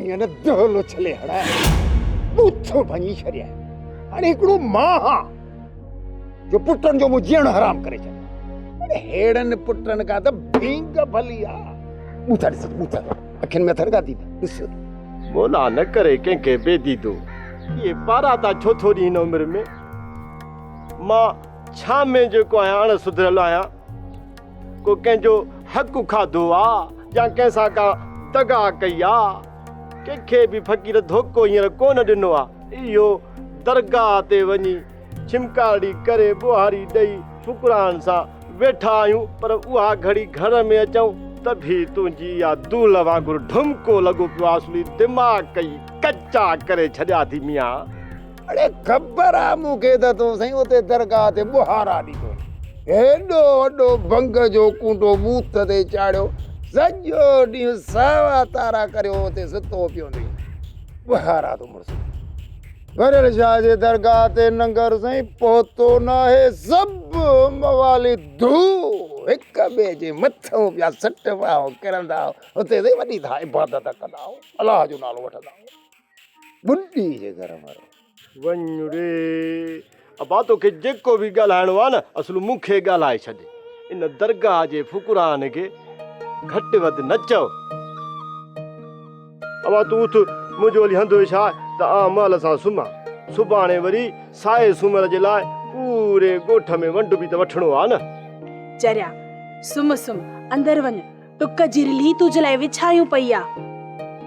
ईअं न दोलो छले हड़ा बूथो भञी छॾिया हाणे हिकिड़ो मां हा जो पुटनि जो मूं जीअण हराम करे छॾियो अरे हेड़नि पुटनि खां त भींग भली आहे ॿूथा ॾिस ॿूथा अखियुनि में थरका थी ॾिस मोला न करे कंहिंखे बेदीदो ये पारा था छो थोड़ी हिन उमिरि में मां छा में जेको आहियां अण सुधरियल आहियां को कंहिंजो हक़ खाधो आहे या कंहिंसां का दगा कई आहे कंहिंखे बि फ़क़ीर धोखो हींअर कोन ॾिनो आहे इहो दरगाह ते वञी छिमकाड़ी करे बुहारी ॾेई फुकरान सां वेठा आहियूं पर उहा घड़ी घर में अचूं त बि तुंहिंजी इहा दूल वांगुरु ढुमको लॻो पियो आहे असली दिमाग़ कई कचा करे छॾिया थी मियां अरे ख़बर आहे मूंखे त तूं साईं उते दरगाह ते बुहारा ॾींदो हेॾो वॾो भंग जो कूंडो बूथ ते चाढ़ियो सॼो ॾींहुं सावा तारा करे उते सुतो पियो हूंदई बुहारा तूं मुड़ुसु वरियल शाह जे दरगाह ते नंगर साईं पहुतो न आहे सभु मवाली धू हिक ॿिए जे मथां पिया सट पाओ किरंदा हुते ते वॾी था इबादत कंदा अलाह जो नालो वठंदा बुढ़ी जे घर वारो वञ रे अबा तोखे जेको बि ॻाल्हाइणो आहे न असुल मूंखे ॻाल्हाए छॾे इन दरगाह जे फुकरान खे घटि वधि न चओ अबा तूं उथ मुंहिंजो हली हंधु छा त महल सां सुम्हां सुभाणे वरी साए सुम्हण जे लाइ पूरे ॻोठ में वंड बि त वठिणो आहे न चरिया सुम सुम अंदर वञ टुक जी रिली तुझे लाइ विछायूं पई आ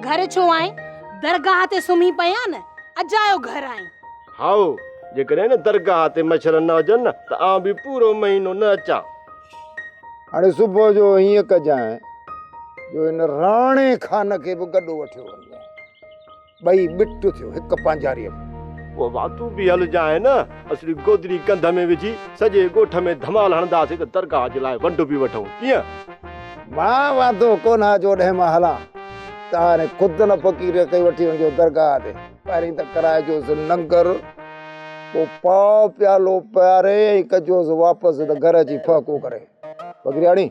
घर छो आए दरगाह ते सुम्ही पया न अजायो घर आई हाओ जेकॾहिं न दरगाह ते मच्छर न हुजनि न त आउं बि पूरो महीनो न अचां हाणे सुबुह जो हीअं कजांइ जो हिन राणे खान खे बि गॾु वठियो वञे ॿई बिट थियो हिकु पंहिंजारीअ में पोइ बा तूं बि हल जाए न असली गोदरी कंध में विझी सॼे ॻोठ में धमाल हणंदासीं त दरगाह जे लाइ वंड बि वठूं कीअं मां वांदो कोन आहे जो ॾह मां हलां त हाणे ख़ुदि न फ़क़ीर खे वठी वञिजो दरगाह ते पहिरीं त कराइजोसि नंगर पोइ पाव प्यालो पियारे ऐं कजोसि वापसि त घर अची फ़क़ो करे फ़क़ीराणी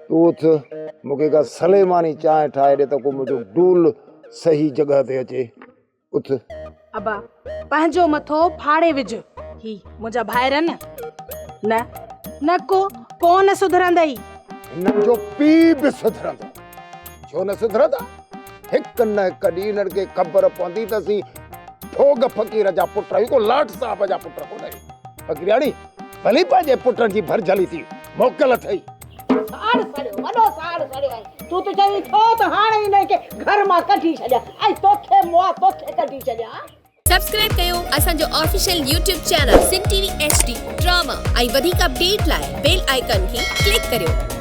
तूं उथ मूंखे का सलेमानी चांहि ठाहे ॾे त को मुंहिंजो डूल सही जॻह ते अचे उथ अबा पंहिंजो मथो फाड़े विझ ही मुंहिंजा भाइर न न को न सुधरंदई हिननि जो पीउ बि सुधरंदो छो न सुधरंदा हिकु न हिकु ॾींहुं हिननि खे ख़बर पवंदी त असीं ठोग फ़क़ीर जा पुट आहियूं को लाट साहब जा पुट कोन आहियूं फ़क़ीराणी भली पंहिंजे पुटनि जी भरजली थी मोकल अथई साड़ सड़ियो वॾो साड़ सड़ियो आहे तूं त चई थो त हाणे हिन खे घर मां कढी छॾिया ऐं तोखे मुआ तोखे कढी छॾिया सब्सक्राइब कयो असांजो official YouTube channel Singh TV HD drama ऐं वधीक अपडेट लाइ बेल आइकन खे क्लिक करियो।